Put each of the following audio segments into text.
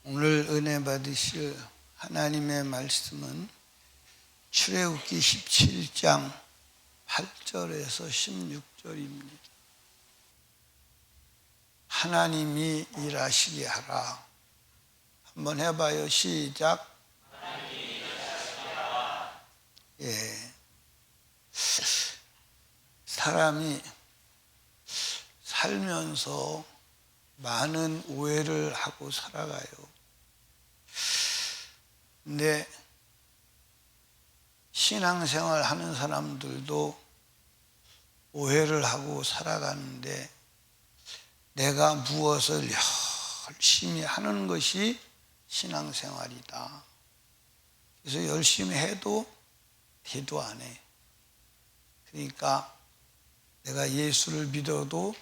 오늘 은혜 받으실 하나님의 말씀은 출애굽기 17장 8절에서 16절입니다. 하나님이 일하시게 하라. 한번 해봐요. 시작. 예. 사람이 살면서 많은 오해를 하고 살아가요. 근데 신앙생활 하는 사람들도 오해를 하고 살아가는데 내가 무엇을 열심히 하는 것이 신앙생활이다. 그래서 열심히 해도 대도 안 해. 그러니까 내가 예수를 믿어도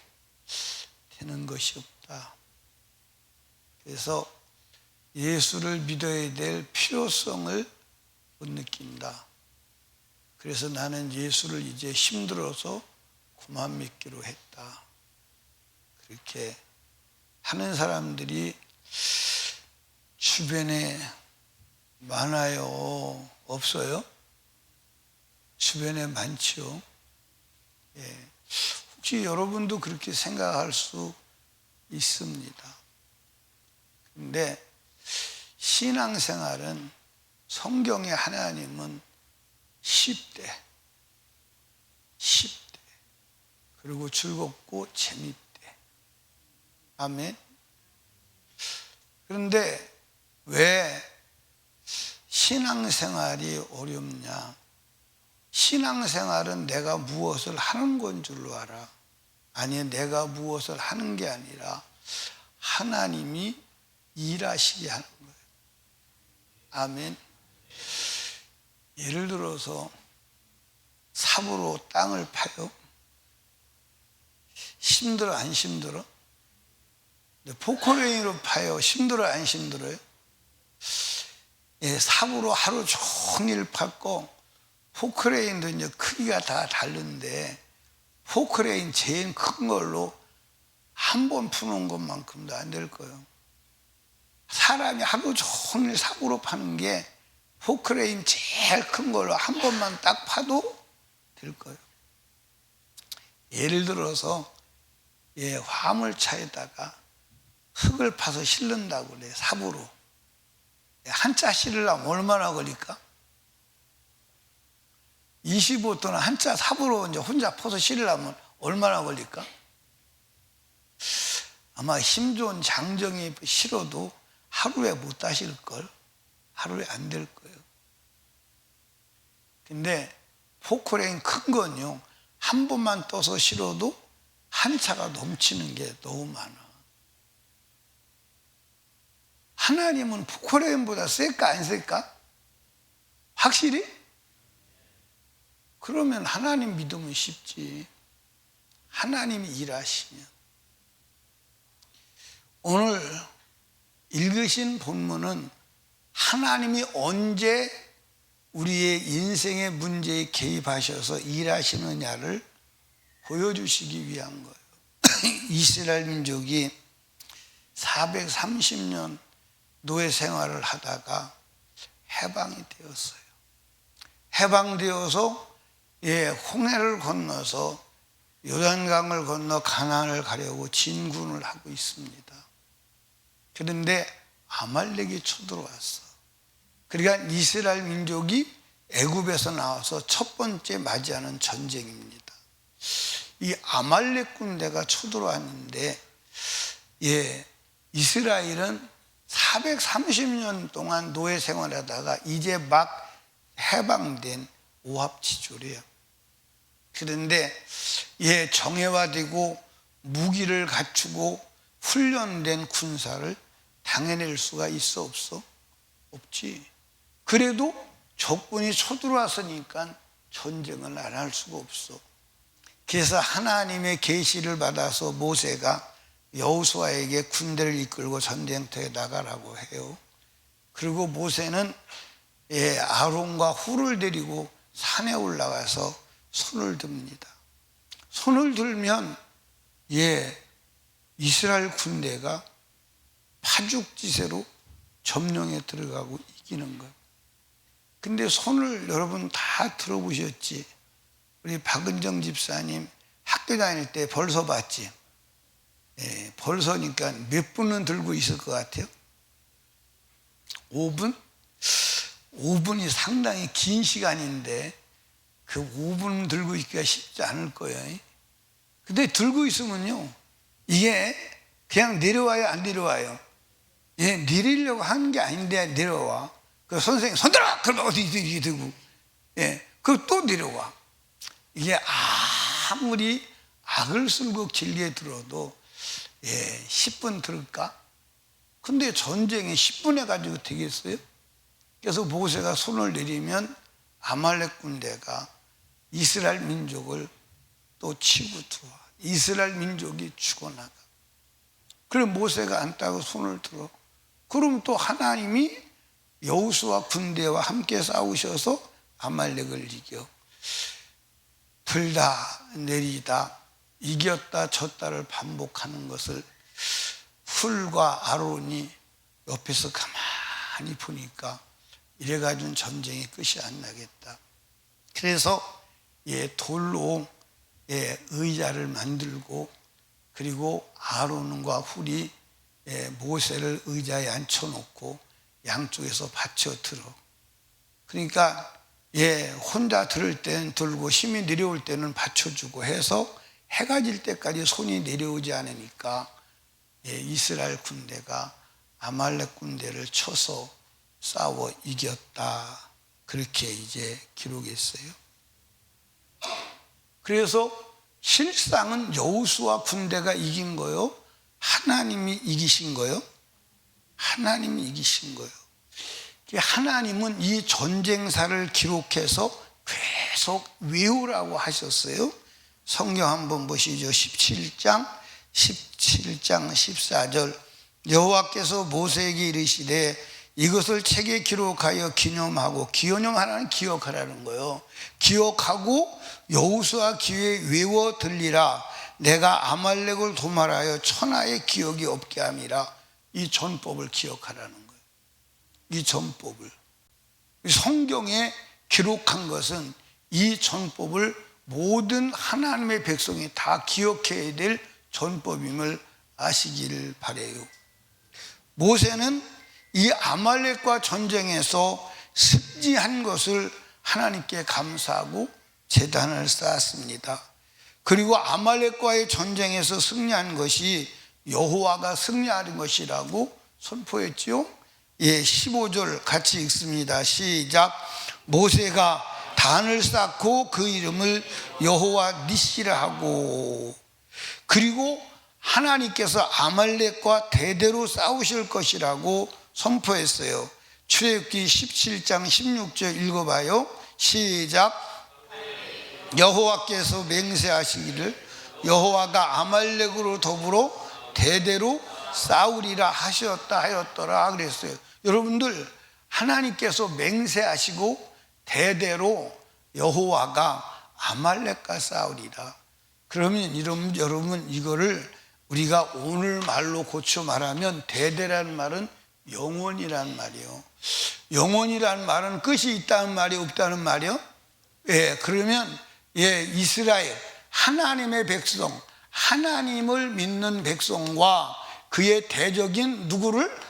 되는 것이 없다. 그래서 예수를 믿어야 될 필요성을 못 느낀다. 그래서 나는 예수를 이제 힘들어서 그만 믿기로 했다. 그렇게 하는 사람들이 주변에 많아요? 없어요? 주변에 많죠. 예. 혹시 여러분도 그렇게 생각할 수 있습니다. 근데 신앙생활은 성경의 하나님은 10대 그리고 즐겁고 재밌대. 아멘. 그런데 왜 신앙생활이 어렵냐? 신앙생활은 내가 무엇을 하는 건 줄로 알아. 아니, 내가 무엇을 하는 게 아니라 하나님이 일하시게 하는 거예요. 아멘. 예를 들어서 삽으로 땅을 파요. 힘들어 안 힘들어? 포크레인으로 파요. 힘들어 안 힘들어요? 예, 삽으로 하루 종일 팠고 포크레인도 이제 크기가 다 다른데 포크레인 제일 큰 걸로 한 번 푸는 것만큼도 안 될 거예요. 사람이 하루 종일 삽으로 파는 게 포크레인 제일 큰 걸로 한 번만 딱 파도 될 거예요. 예를 들어서 화물차에다가 흙을 파서 실른다고 그래. 삽으로. 한자 실으려면 얼마나 걸릴까? 25톤 한자 삽으로 이제 혼자 퍼서 실으려면 얼마나 걸릴까? 아마 힘 좋은 장정이 실어도 하루에 못 다 실걸. 하루에 안 될 거예요. 근데 포크레인 큰 건요, 한 번만 떠서 실어도 한 차가 넘치는 게 너무 많아. 하나님은 포크레인보다 셀까 안 셀까? 확실히? 그러면 하나님 믿으면 쉽지. 하나님이 일하시면. 오늘 읽으신 본문은 하나님이 언제 우리의 인생의 문제에 개입하셔서 일하시느냐를 보여주시기 위한 거예요. 이스라엘 민족이 430년 노예 생활을 하다가 해방이 되었어요. 해방되어서 홍해를 건너서 요단강을 건너 가나안을 가려고 진군을 하고 있습니다. 그런데 아말렉이 쳐들어왔어. 그러니까 이스라엘 민족이 애굽에서 나와서 첫 번째 맞이하는 전쟁입니다. 이 아말렉 군대가 쳐들어왔는데 이스라엘은 430년 동안 노예 생활하다가 이제 막 해방된 오합지졸이에요. 그런데 정예화되고 무기를 갖추고 훈련된 군사를 당해낼 수가 있어 없어? 없지. 그래도 적군이 쳐들어왔으니까 전쟁을 안 할 수가 없어. 그래서 하나님의 계시를 받아서 모세가 여호수아에게 군대를 이끌고 전쟁터에 나가라고 해요. 그리고 모세는 아론과 훌을 데리고 산에 올라가서 손을 듭니다. 손을 들면 이스라엘 군대가 파죽지세로 점령에 들어가고 이기는 것. 근데 손을 여러분 다 들어보셨지? 우리 박은정 집사님 학교 다닐 때 벌서 봤지? 예, 벌서니까 몇 분은 들고 있을 것 같아요? 5분? 5분이 상당히 긴 시간인데 그 5분 들고 있기가 쉽지 않을 거예요. 근데 들고 있으면요, 이게 그냥 내려와요, 안 내려와요? 예, 내리려고 하는 게 아닌데 내려와. 그 선생님 손 들어! 그러면 어디 이렇게 들고, 예, 그럼 또 내려와. 이게 아무리 악을 쓸고 진리에 들어도 10분 들을까? 근데 전쟁이 10분에 가지고 되겠어요? 그래서 모세가 손을 내리면 아말렉 군대가 이스라엘 민족을 또 치고 들어와. 이스라엘 민족이 죽어나가. 그럼 모세가 안 따고 손을 들어. 그럼 또 하나님이 여호수아 군대와 함께 싸우셔서 아말렉을 이겨. 들다 내리다 이겼다 졌다를 반복하는 것을 훌과 아론이 옆에서 가만히 보니까 이래가지고는 전쟁의 끝이 안 나겠다. 그래서 돌로 의자를 만들고, 그리고 아론과 훌이 모세를 의자에 앉혀놓고 양쪽에서 받쳐 들어. 그러니까 혼자 들을 때는 들고 힘이 내려올 때는 받쳐주고 해서 해가 질 때까지 손이 내려오지 않으니까 이스라엘 군대가 아말렉 군대를 쳐서 싸워 이겼다. 그렇게 이제 기록했어요. 그래서 실상은 여호수아 군대가 이긴 거요? 하나님이 이기신 거요? 하나님이 이기신 거요. 하나님은 이 전쟁사를 기록해서 계속 외우라고 하셨어요. 성경 한번 보시죠. 17장 14절. 여호와께서 모세에게 이르시되 이것을 책에 기록하여 기념하고, 기념하라는 기억하라는 거예요. 기억하고 여호수아 귀에 외워 들리라. 내가 아말렉을 도말하여 천하의 기억이 없게 함이라. 이 전법을 기억하라는 거예요. 이 전법을. 성경에 기록한 것은 이 전법을 모든 하나님의 백성이 다 기억해야 될 전법임을 아시기를 바라요. 모세는 이 아말렉과 전쟁에서 승리한 것을 하나님께 감사하고 제단을 쌓았습니다. 그리고 아말렉과의 전쟁에서 승리한 것이 여호와가 승리하는 것이라고 선포했지요. 15절 같이 읽습니다. 시작. 모세가 단을 쌓고 그 이름을 여호와 니시라 하고, 그리고 하나님께서 아말렉과 대대로 싸우실 것이라고 선포했어요. 출애굽기 17장 16절 읽어봐요. 시작. 여호와께서 맹세하시기를 여호와가 아말렉으로 더불어 대대로 싸우리라 하셨다 하였더라 그랬어요. 여러분들, 하나님께서 맹세하시고 대대로 여호와가 아말렉과 싸우리라. 그러면 여러분 이거를 우리가 오늘 말로 고쳐 말하면 대대라는 말은 영원이란 말이에요. 영원이란 말은 끝이 있다는 말이 없다는 말이요. 그러면 이스라엘 하나님의 백성, 하나님을 믿는 백성과 그의 대적인 누구를?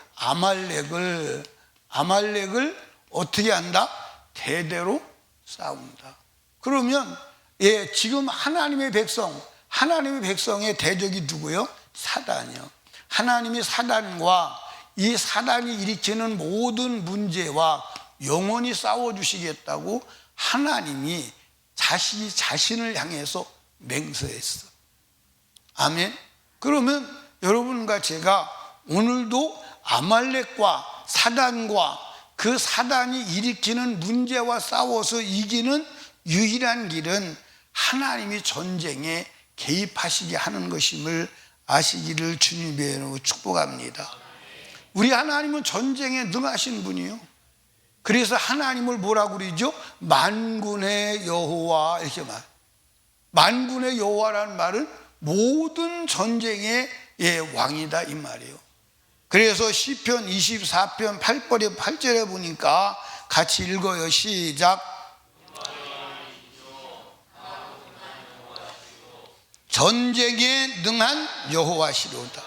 아말렉을 어떻게 한다? 대대로 싸운다. 그러면 지금 하나님의 백성의 대적이 누구요? 사단이요. 하나님이 사단과 이 사단이 일으키는 모든 문제와 영원히 싸워주시겠다고 하나님이 자신을 향해서 맹세했어. 아멘. 그러면 여러분과 제가 오늘도 아말렉과 사단과 그 사단이 일으키는 문제와 싸워서 이기는 유일한 길은 하나님이 전쟁에 개입하시게 하는 것임을 아시기를 주님의 이름으로 축복합니다. 우리 하나님은 전쟁에 능하신 분이요. 그래서 하나님을 뭐라고 그러죠? 만군의 여호와 이렇게 말. 만군의 여호와라는 말은 모든 전쟁의 왕이다 이 말이에요. 그래서 시편 24편 8절에 보니까 같이 읽어요. 시작. 전쟁에 능한 여호와시로다.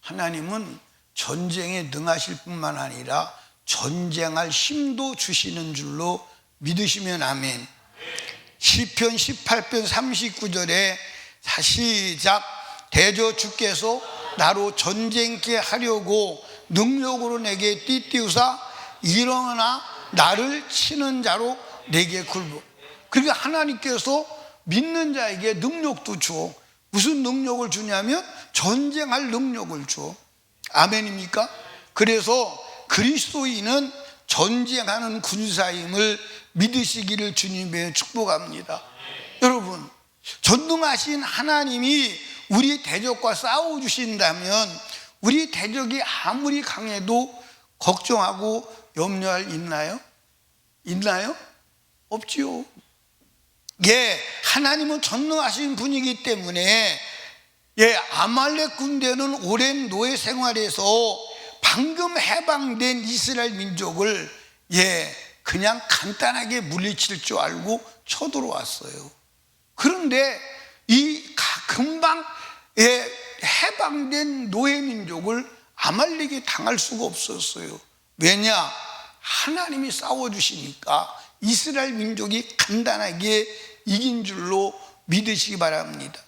하나님은 전쟁에 능하실 뿐만 아니라 전쟁할 힘도 주시는 줄로 믿으시면 아멘. 시편 18편 39절에 시작. 대저 주께서 나로 전쟁케 하려고 능력으로 내게 띠띠우사 일어나 나를 치는 자로 내게 굴부. 그러니까 하나님께서 믿는 자에게 능력도 줘. 무슨 능력을 주냐면 전쟁할 능력을 줘. 아멘입니까? 그래서 그리스도인은 전쟁하는 군사임을 믿으시기를 주님의 축복합니다. 여러분, 전능하신 하나님이 우리 대적과 싸워주신다면 우리 대적이 아무리 강해도 걱정하고 염려할 있나요? 있나요? 없지요. 예, 하나님은 전능하신 분이기 때문에 아말렉 군대는 오랜 노예 생활에서 방금 해방된 이스라엘 민족을 그냥 간단하게 물리칠 줄 알고 쳐들어왔어요. 그런데 이 금방 해방된 노예 민족을 아말렉이 당할 수가 없었어요. 왜냐? 하나님이 싸워주시니까 이스라엘 민족이 간단하게 이긴 줄로 믿으시기 바랍니다.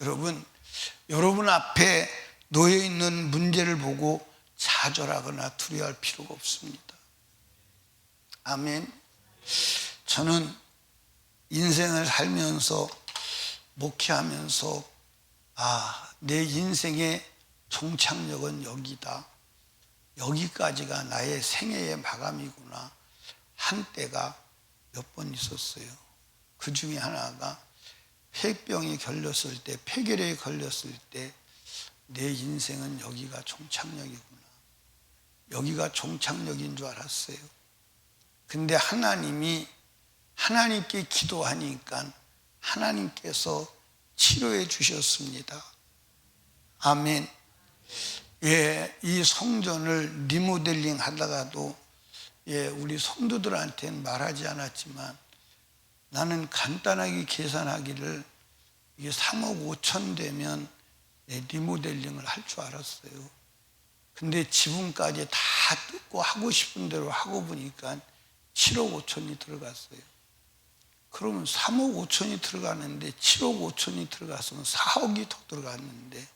여러분 앞에 놓여 있는 문제를 보고 좌절하거나 두려워할 필요가 없습니다. 아멘. 저는 인생을 살면서 목회하면서 내 인생의 종착역은 여기다. 여기까지가 나의 생애의 마감이구나. 한때가 몇 번 있었어요. 그 중에 하나가 폐병이 걸렸을 때, 폐결핵에 걸렸을 때 내 인생은 여기가 종착역이구나. 여기가 종착역인 줄 알았어요. 근데 하나님께 기도하니까 하나님께서 치료해 주셨습니다. 아멘. 이 성전을 리모델링 하다가도 우리 성도들한테는 말하지 않았지만 나는 간단하게 계산하기를 이게 3억 5천 되면 리모델링을 할 줄 알았어요. 근데 지붕까지 다 뜯고 하고 싶은 대로 하고 보니까 7억 5천이 들어갔어요. 그러면 3억 5천이 들어가는데 7억 5천이 들어갔으면 4억이 더 들어갔는데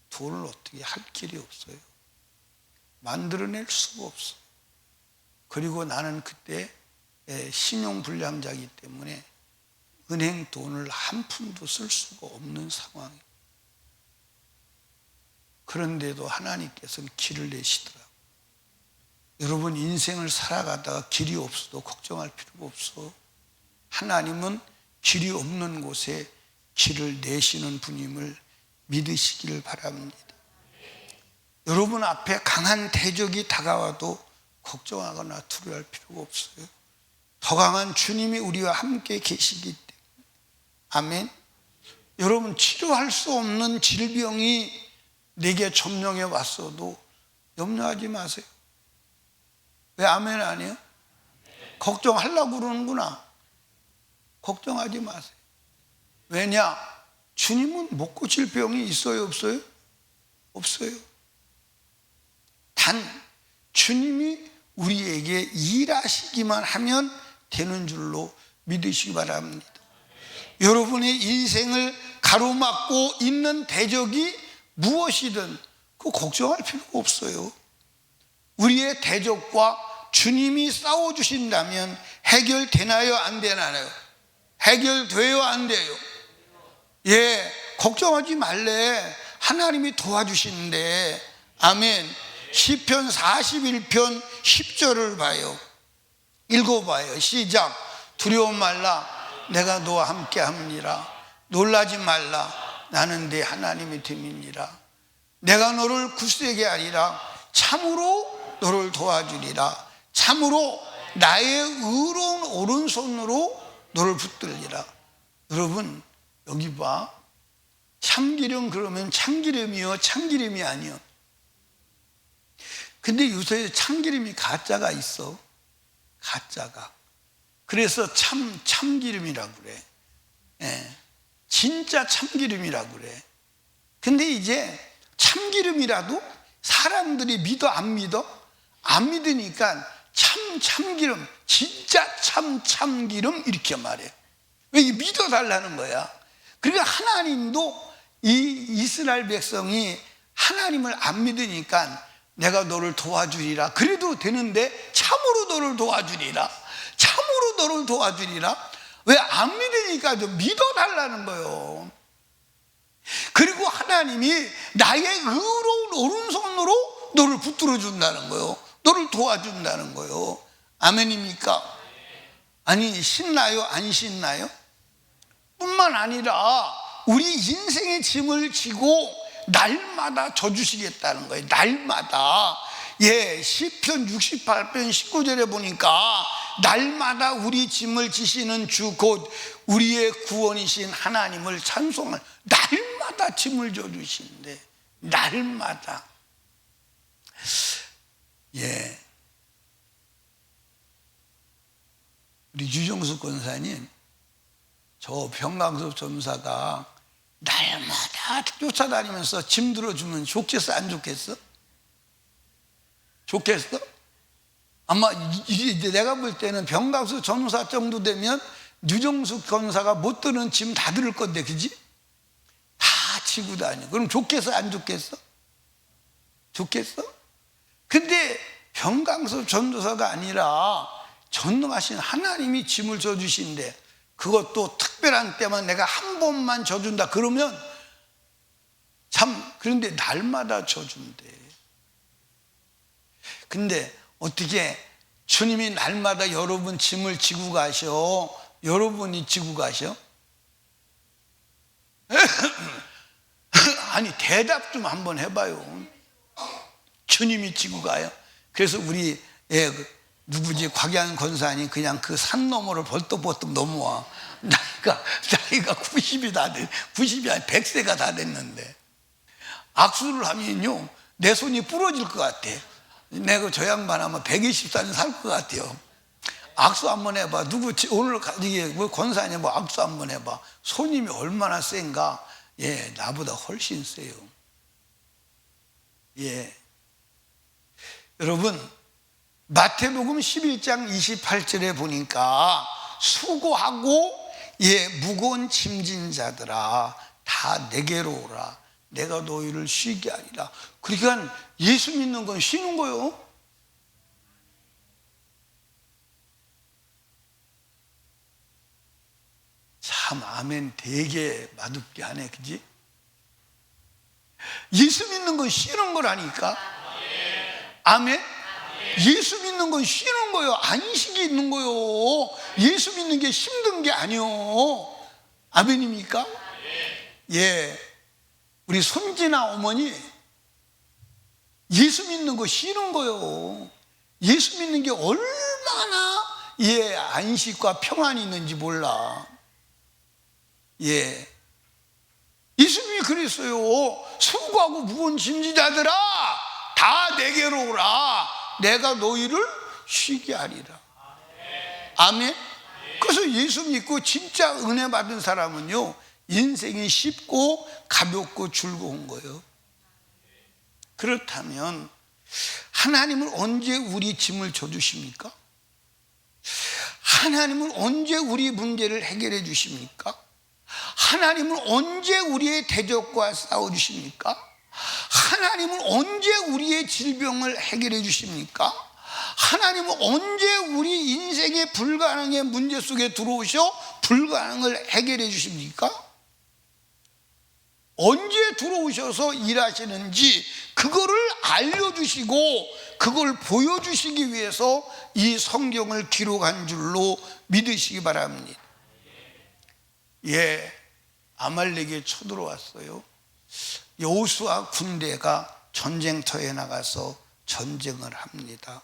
돈을 어떻게 할 길이 없어요. 만들어낼 수가 없어요. 그리고 나는 그때 신용불량자이기 때문에 은행 돈을 한 푼도 쓸 수가 없는 상황이에요. 그런데도 하나님께서는 길을 내시더라고요. 여러분 인생을 살아가다가 길이 없어도 걱정할 필요가 없어. 하나님은 길이 없는 곳에 길을 내시는 분임을 믿으시기를 바랍니다. 여러분 앞에 강한 대적이 다가와도 걱정하거나 두려워할 필요가 없어요. 더 강한 주님이 우리와 함께 계시기 때문에. 아멘. 여러분 치료할 수 없는 질병이 내게 점령해 왔어도 염려하지 마세요. 왜 아멘 아니에요? 걱정하려고 그러는구나. 걱정하지 마세요. 왜냐? 주님은 못 고칠 병이 있어요? 없어요? 없어요. 단 주님이 우리에게 일하시기만 하면 되는 줄로 믿으시기 바랍니다. 여러분의 인생을 가로막고 있는 대적이 무엇이든 그 걱정할 필요가 없어요. 우리의 대적과 주님이 싸워주신다면 해결되나요? 안 되나요? 해결돼요? 안 돼요? 걱정하지 말래. 하나님이 도와주시는데. 아멘. 시편 41편 10절을 봐요. 읽어봐요. 시작. 두려워 말라. 내가 너와 함께 합니다. 놀라지 말라. 나는 네 하나님이 됨이니라. 내가 너를 굳세게 하리라. 참으로 너를 도와주리라. 참으로 나의 의로운 오른손으로 너를 붙들리라. 여러분 여기 봐. 참기름 그러면 참기름이요? 참기름이 아니요? 근데 요새 참기름이 가짜가 있어. 가짜가. 그래서 참기름이라고 그래. 예, 진짜 참기름이라고 그래. 근데 이제 참기름이라도 사람들이 믿어 안 믿어? 안 믿으니까 참기름, 진짜 참기름 이렇게 말해. 왜 믿어달라는 거야. 그러니까 하나님도 이 이스라엘 백성이 하나님을 안 믿으니까 내가 너를 도와주리라. 그래도 되는데 참으로 너를 도와주리라. 참으로 너를 도와주리라. 왜 안 믿으니까 좀 믿어달라는 거예요. 그리고 하나님이 나의 의로운 오른손으로 너를 붙들어 준다는 거예요. 너를 도와준다는 거예요. 아멘입니까? 아니, 신나요? 안 신나요? 뿐만 아니라 우리 인생의 짐을 지고 날마다 져주시겠다는 거예요. 날마다. 예, 시편 68편 19절에 보니까 날마다 우리 짐을 지시는 주 곧 우리의 구원이신 하나님을 찬송할, 날마다 짐을 져주시는데 날마다. 예, 우리 유정수 권사님, 저 병강섭 전사가 날마다 쫓아다니면서 짐 들어주면 좋겠어, 안 좋겠어? 좋겠어? 아마 이제 내가 볼 때는 병강섭 전사 정도 되면 유정수 권사가 못 드는 짐 다 들을 건데, 그지? 다 지고 다녀. 그럼 좋겠어, 안 좋겠어? 좋겠어? 근데 병강섭 전도사가 아니라 전능하신 하나님이 짐을 져주신대. 그것도 특별한 때만 내가 한 번만 져준다 그러면 참, 그런데 날마다 져준대. 근데 어떻게 주님이 날마다 여러분 짐을 지고 가셔? 여러분이 지고 가셔? 아니, 대답 좀 한번 해봐요. 주님이 지고 가요? 그래서 우리 누구지, 곽양 권사님 그냥 그 산 너머를 벌떡벌떡 넘어와. 나이가 90이 다 됐, 90이 아니 100세가 다 됐는데 악수를 하면요 내 손이 부러질 것 같아. 내가 저 양반 아마 120살은 살 것 같아요. 악수 한번 해봐. 누구 오늘 이게 뭐 권사님 뭐 악수 한번 해봐. 손님이 얼마나 센가. 예, 나보다 훨씬 세요. 예, 여러분 마태복음 11장 28절에 보니까 수고하고 무거운 짐진 자들아 다 내게로 오라. 내가 너희를 쉬게 하리라. 그러니까 예수 믿는 건 쉬는 거요. 참 아멘 되게 맛없게 하네, 그지? 예수 믿는 건 쉬는 거라니까. 아멘. 예수 믿는 건 쉬는 거요. 안식이 있는 거요. 예수 믿는 게 힘든 게 아니요. 아멘입니까? 예, 우리 손진아 어머니 예수 믿는 거 쉬는 거요. 예수 믿는 게 얼마나 안식과 평안이 있는지 몰라. 예, 예수님이 그랬어요. 수고하고 무거운 짐진 자들아 다 내게로 오라. 내가 너희를 쉬게 하리라. 아멘. 그래서 예수 믿고 진짜 은혜 받은 사람은요 인생이 쉽고 가볍고 즐거운 거예요. 그렇다면 하나님은 언제 우리 짐을 져주십니까? 하나님은 언제 우리 문제를 해결해 주십니까? 하나님은 언제 우리의 대적과 싸워주십니까? 하나님은 언제 우리의 질병을 해결해 주십니까? 하나님은 언제 우리 인생의 불가능의 문제 속에 들어오셔 불가능을 해결해 주십니까? 언제 들어오셔서 일하시는지 그거를 알려주시고 그걸 보여주시기 위해서 이 성경을 기록한 줄로 믿으시기 바랍니다. 예, 아말렉이 쳐들어왔어요. 여호수아 군대가 전쟁터에 나가서 전쟁을 합니다.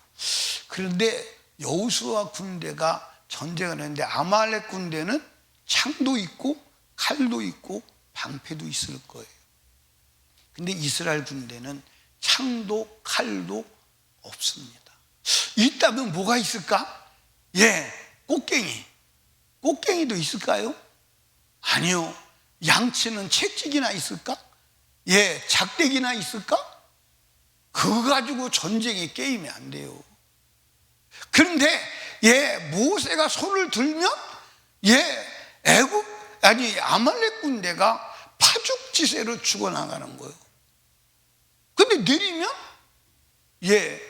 그런데 여호수아 군대가 전쟁을 하는데 아말렉 군대는 창도 있고 칼도 있고 방패도 있을 거예요. 근데 이스라엘 군대는 창도 칼도 없습니다. 있다면 뭐가 있을까? 예, 꽃갱이. 꽃갱이도 있을까요? 아니요. 양치는 채찍이나 있을까? 예, 작대기나 있을까? 그거 가지고 전쟁의 게임이 안 돼요. 그런데 예, 모세가 손을 들면 예, 아말렉 군대가 파죽지세로 죽어나가는 거예요. 근데 내리면 예,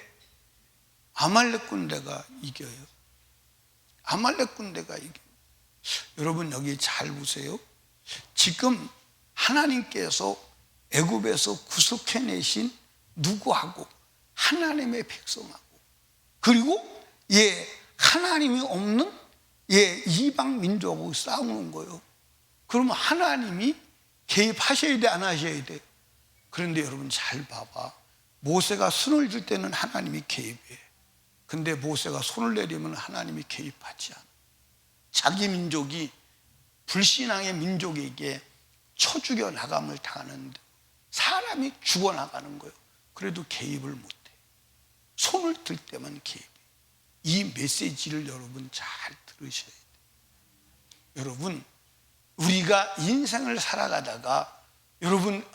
아말렉 군대가 이겨요. 아말렉 군대가 이겨요. 여러분 여기 잘 보세요. 지금 하나님께서 애굽에서 구속해내신 누구하고? 하나님의 백성하고, 그리고 예, 하나님이 없는 예, 이방 민족하고 싸우는 거예요. 그러면 하나님이 개입하셔야 돼, 안 하셔야 돼? 그런데 여러분 잘 봐봐. 모세가 손을 들 때는 하나님이 개입해. 근데 모세가 손을 내리면 하나님이 개입하지 않아. 자기 민족이 불신앙의 민족에게 쳐 죽여 나감을 당하는데 사람이 죽어나가는 거예요. 그래도 개입을 못해. 손을 들 때만 개입해. 이 메시지를 여러분 잘 들으셔야 돼요. 여러분, 우리가 인생을 살아가다가 여러분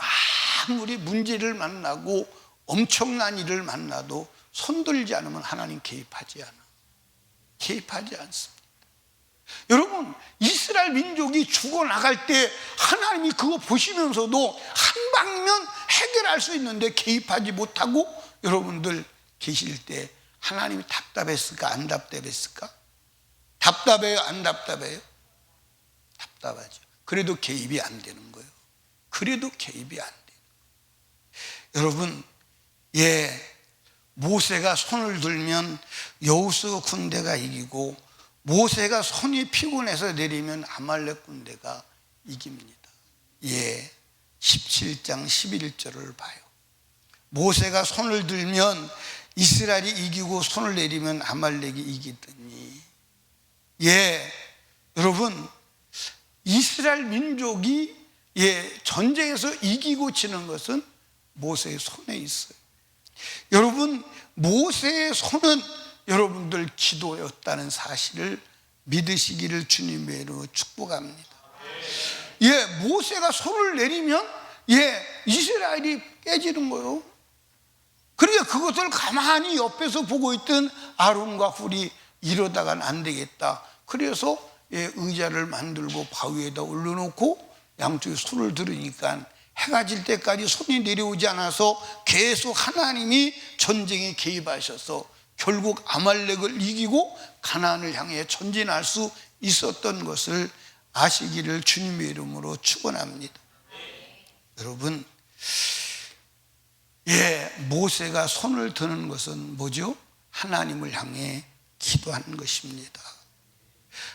아무리 문제를 만나고 엄청난 일을 만나도 손들지 않으면 하나님 개입하지 않아. 개입하지 않습니다. 여러분, 이스라엘 민족이 죽어나갈 때 하나님이 그거 보시면서도 한 방면 해결할 수 있는데 개입하지 못하고 여러분들 계실 때 하나님이 답답했을까? 안 답답했을까? 답답해요? 안 답답해요? 답답하죠. 그래도 개입이 안 되는 거예요. 그래도 개입이 안 돼요. 여러분, 예, 모세가 손을 들면 여호수 군대가 이기고 모세가 손이 피곤해서 내리면 아말렉 군대가 이깁니다. 예, 17장 11절을 봐요. 모세가 손을 들면 이스라엘이 이기고 손을 내리면 아말렉이 이기더니. 예, 여러분, 이스라엘 민족이 예, 전쟁에서 이기고 지는 것은 모세의 손에 있어요. 여러분, 모세의 손은 여러분들 기도였다는 사실을 믿으시기를 주님의 이름으로 축복합니다. 예, 모세가 손을 내리면 예, 이스라엘이 깨지는 거예요. 그러니까 그것을 가만히 옆에서 보고 있던 아론과 훌이 이러다간 안 되겠다. 그래서 예, 의자를 만들고 바위에다 올려놓고 양쪽에 손을 들으니까 해가 질 때까지 손이 내려오지 않아서 계속 하나님이 전쟁에 개입하셔서 결국 아말렉을 이기고 가나안을 향해 전진할 수 있었던 것을 아시기를 주님의 이름으로 축원합니다. 여러분, 예, 모세가 손을 드는 것은 뭐죠? 하나님을 향해 기도하는 것입니다.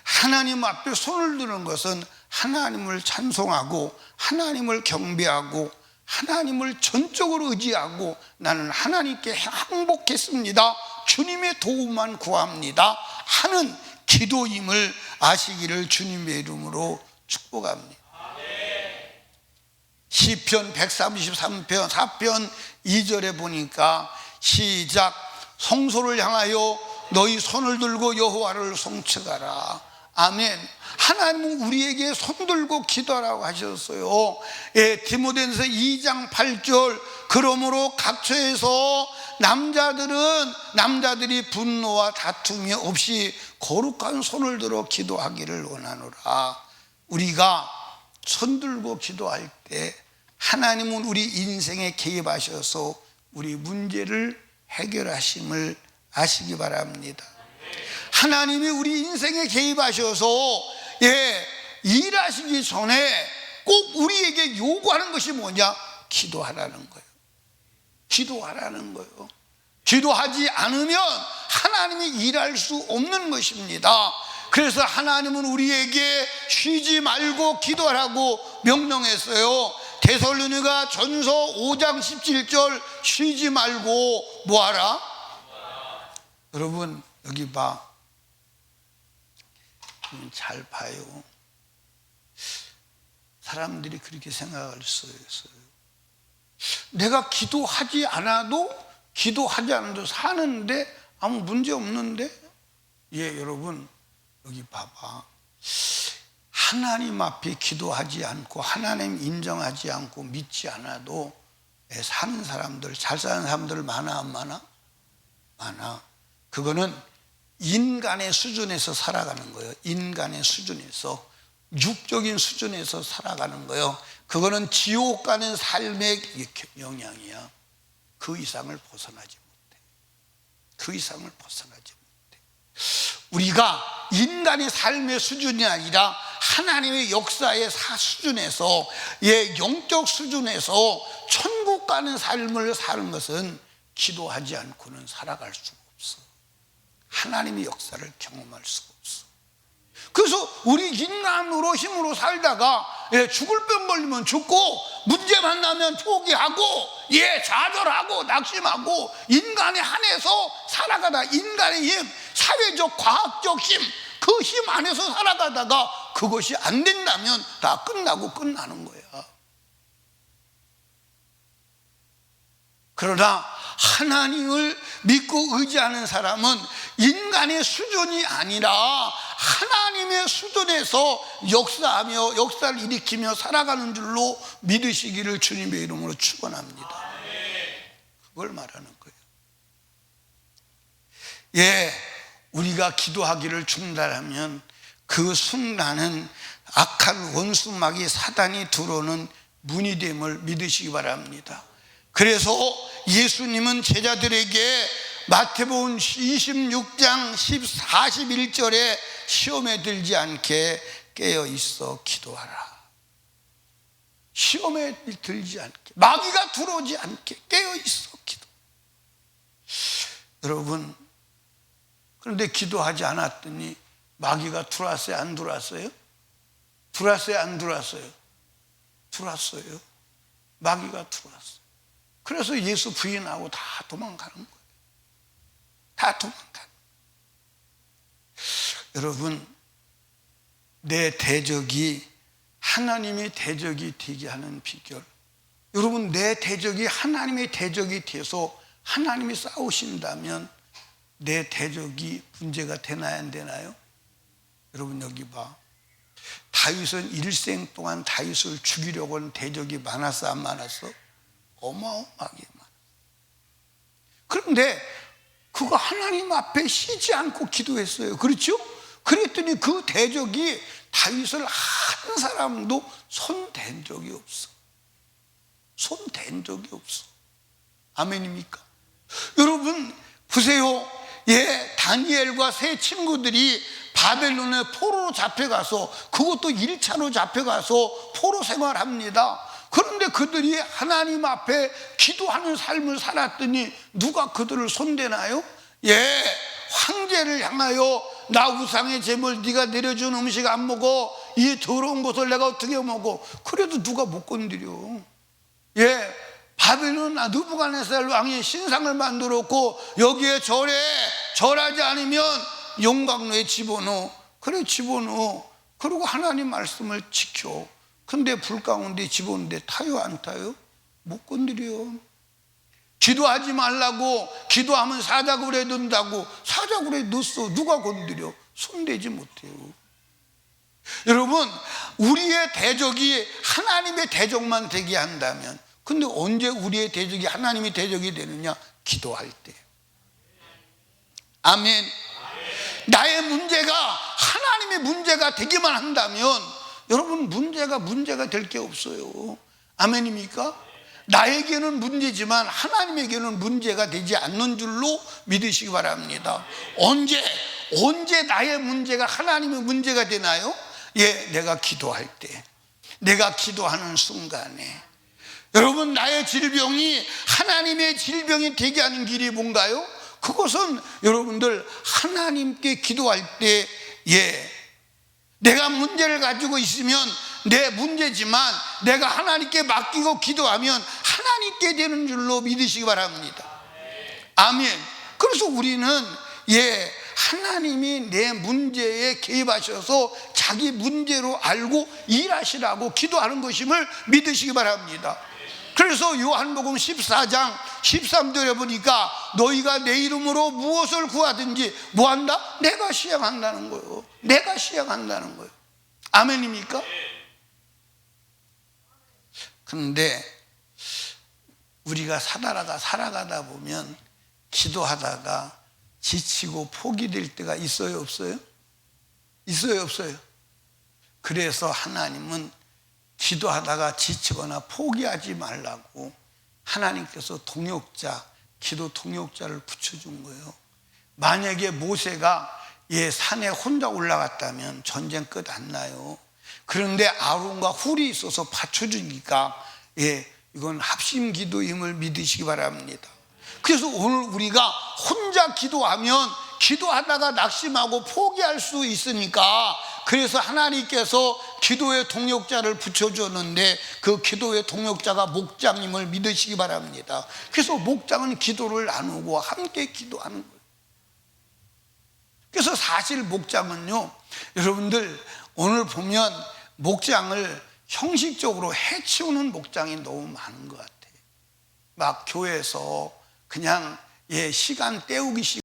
하나님 앞에 손을 드는 것은 하나님을 찬송하고 하나님을 경배하고 하나님을 전적으로 의지하고 나는 하나님께 항복했습니다, 주님의 도움만 구합니다 하는 기도임을 아시기를 주님의 이름으로 축복합니다. 시편 133편 4편 2절에 보니까 시작, 성소를 향하여 너희 손을 들고 여호와를 송축하라. 아멘. 하나님은 우리에게 손 들고 기도하라고 하셨어요. 예, 디모데전서 2장 8절, 그러므로 각처에서 남자들이 분노와 다툼이 없이 거룩한 손을 들어 기도하기를 원하노라. 우리가 손 들고 기도할 때 하나님은 우리 인생에 개입하셔서 우리 문제를 해결하심을 아시기 바랍니다. 하나님이 우리 인생에 개입하셔서 예, 일하시기 전에 꼭 우리에게 요구하는 것이 뭐냐? 기도하라는 거예요. 기도하라는 거예요. 기도하지 않으면 하나님이 일할 수 없는 것입니다. 그래서 하나님은 우리에게 쉬지 말고 기도하라고 명령했어요. 데살로니가 전서 5장 17절, 쉬지 말고 뭐하라? 여러분 여기 봐, 잘 봐요. 사람들이 그렇게 생각할 수 있어요. 내가 기도하지 않아도 기도하지 않아도 사는데 아무 문제 없는데? 예, 여러분 여기 봐봐. 하나님 앞에 기도하지 않고 하나님 인정하지 않고 믿지 않아도 사는 사람들, 잘 사는 사람들 많아 안 많아? 많아. 그거는 인간의 수준에서 살아가는 거예요. 인간의 수준에서, 육적인 수준에서 살아가는 거예요. 그거는 지옥 가는 삶의 영향이야. 그 이상을 벗어나지 못해. 그 이상을 벗어나지 못해. 우리가 인간의 삶의 수준이 아니라 하나님의 역사의 수준에서, 영적 수준에서 천국 가는 삶을 사는 것은 기도하지 않고는 살아갈 수가 없어. 하나님의 역사를 경험할 수가 없어. 그래서 우리 인간으로 힘으로 살다가 죽을 병 걸리면 죽고, 문제 만나면 포기하고, 좌절하고 낙심하고, 인간에 한해서 살아가다, 인간의 힘, 사회적 과학적 힘, 그 힘 안에서 살아가다가 그것이 안 된다면 다 끝나고 끝나는 거야. 그러나 하나님을 믿고 의지하는 사람은 인간의 수준이 아니라 하나님의 수준에서 역사하며 역사를 일으키며 살아가는 줄로 믿으시기를 주님의 이름으로 축원합니다. 그걸 말하는 거예요. 우리가 기도하기를 중단하면 그 순간은 악한 원수마귀 사단이 들어오는 문이 됨을 믿으시기 바랍니다. 그래서 예수님은 제자들에게 마태복음 26장 41절에 시험에 들지 않게 깨어있어 기도하라. 시험에 들지 않게, 마귀가 들어오지 않게 깨어있어 기도. 여러분, 그런데 기도하지 않았더니 마귀가 들어왔어요? 안 들어왔어요? 들어왔어요? 안 들어왔어요? 들어왔어요. 마귀가 들어왔어요. 그래서 예수 부인하고 다 도망가는 거예요. 다 도망가는 거예요. 여러분, 내 대적이 하나님의 대적이 되게 하는 비결, 여러분, 내 대적이 하나님의 대적이 돼서 하나님이 싸우신다면 내 대적이 문제가 되나요, 안 되나요? 여러분, 여기 봐. 다윗은 일생 동안 다윗을 죽이려고 하는 대적이 많았어, 안 많았어? 어마어마하게 많았어. 그런데 그거 하나님 앞에 쉬지 않고 기도했어요. 그렇죠? 그랬더니 그 대적이 다윗을 한 사람도 손댄 적이 없어. 손댄 적이 없어. 아멘입니까? 여러분 보세요. 다니엘과 세 친구들이 바벨론에 포로로 잡혀가서, 그것도 1차로 잡혀가서 포로 생활합니다. 그런데 그들이 하나님 앞에 기도하는 삶을 살았더니 누가 그들을 손대나요? 황제를 향하여 나 우상의 제물 네가 내려준 음식 안 먹어, 이 더러운 것을 내가 어떻게 먹어? 그래도 누가 못 건드려. 바벨론 느부갓네살 왕이 신상을 만들었고 여기에 절하지 않으면 용광로에 집어넣어. 그래, 집어넣어. 그리고 하나님 말씀을 지켜. 근데 불 가운데 집어넣는데 타요, 안 타요? 못 건드려. 기도하지 말라고, 기도하면 사자굴에 넣는다고 사자굴에 넣었어. 누가 건드려? 손대지 못해요. 여러분, 우리의 대적이 하나님의 대적만 되게 한다면, 근데 언제 우리의 대적이 하나님의 대적이 되느냐? 기도할 때. 아멘. 나의 문제가 하나님의 문제가 되기만 한다면 여러분, 문제가 될 게 없어요. 아멘입니까? 나에게는 문제지만 하나님에게는 문제가 되지 않는 줄로 믿으시기 바랍니다. 언제 나의 문제가 하나님의 문제가 되나요? 내가 기도할 때, 내가 기도하는 순간에. 여러분, 나의 질병이 하나님의 질병이 되게 하는 길이 뭔가요? 그것은 여러분들 하나님께 기도할 때, 내가 문제를 가지고 있으면 내 문제지만 내가 하나님께 맡기고 기도하면 하나님께 되는 줄로 믿으시기 바랍니다. 아멘. 그래서 우리는 하나님이 내 문제에 개입하셔서 자기 문제로 알고 일하시라고 기도하는 것임을 믿으시기 바랍니다. 그래서 요한복음 14장 13절에 보니까 너희가 내 이름으로 무엇을 구하든지 뭐한다? 내가 시행한다는 거예요. 내가 시행한다는 거예요. 아멘입니까? 그런데 우리가 살아가다 보면 기도하다가 지치고 포기될 때가 있어요, 없어요? 있어요, 없어요? 그래서 하나님은 기도하다가 지치거나 포기하지 말라고 하나님께서 기도 동역자를 붙여준 거예요. 만약에 모세가 산에 혼자 올라갔다면 전쟁 끝 안 나요. 그런데 아론과 훌이 있어서 받쳐주니까 이건 합심 기도임을 믿으시기 바랍니다. 그래서 오늘 우리가 혼자 기도하면 기도하다가 낙심하고 포기할 수 있으니까, 그래서 하나님께서 기도의 동역자를 붙여줬는데 그 기도의 동역자가 목장임을 믿으시기 바랍니다. 그래서 목장은 기도를 나누고 함께 기도하는 거예요. 그래서 사실 목장은요, 여러분들 오늘 보면 목장을 형식적으로 해치우는 목장이 너무 많은 것 같아요. 막 교회에서 그냥 시간 때우기식